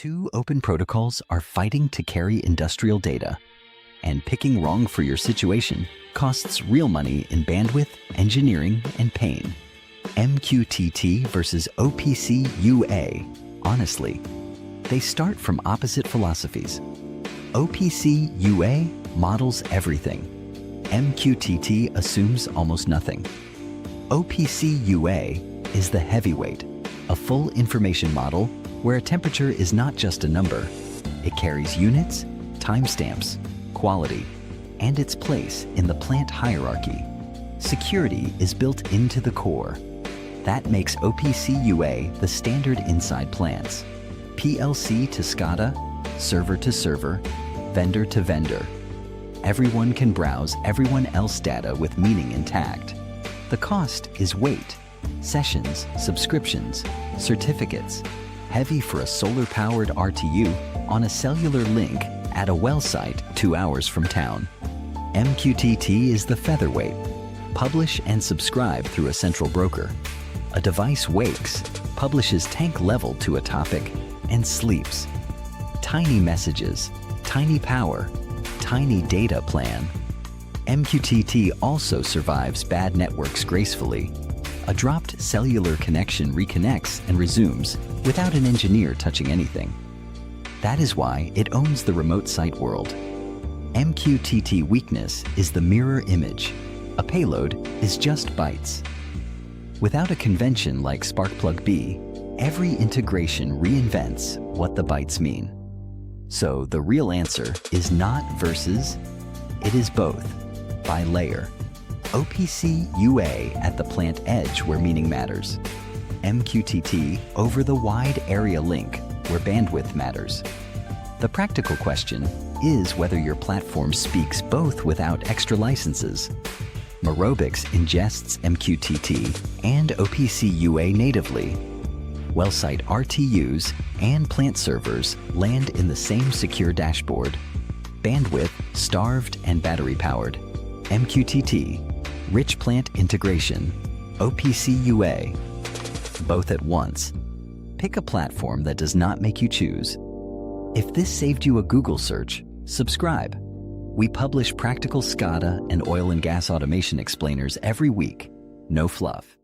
Two open protocols are fighting to carry industrial data, and picking wrong for your situation costs real money in bandwidth, engineering, and pain. MQTT versus OPC UA. Honestly, they start from opposite philosophies. OPC UA models everything. MQTT assumes almost nothing. OPC UA is the heavyweight, a full information model where a temperature is not just a number. It carries units, timestamps, quality, and its place in the plant hierarchy. Security is built into the core. That makes OPC UA the standard inside plants. PLC to SCADA, server to server, vendor to vendor. Everyone can browse everyone else's data with meaning intact. The cost is weight, sessions, subscriptions, certificates. Heavy for a solar-powered RTU on a cellular link at a well site 2 hours from town. MQTT is the featherweight. Publish and subscribe through a central broker. A device wakes, publishes tank level to a topic, and sleeps. Tiny messages, tiny power, tiny data plan. MQTT also survives bad networks gracefully. A dropped cellular connection reconnects and resumes without an engineer touching anything. That is why it owns the remote site world. MQTT weakness is the mirror image. A payload is just bytes. Without a convention like Sparkplug B, every integration reinvents what the bytes mean. So the real answer is not versus, it is both, by layer. OPC UA at the plant edge where meaning matters. MQTT over the wide area link where bandwidth matters. The practical question is whether your platform speaks both without extra licenses. Merobix ingests MQTT and OPC UA natively. Well-site RTUs and plant servers land in the same secure dashboard. Bandwidth starved and battery-powered. MQTT, rich plant integration. OPC UA, both at once. Pick a platform that does not make you choose. If this saved you a Google search, subscribe. We publish practical SCADA and oil and gas automation explainers every week. No fluff.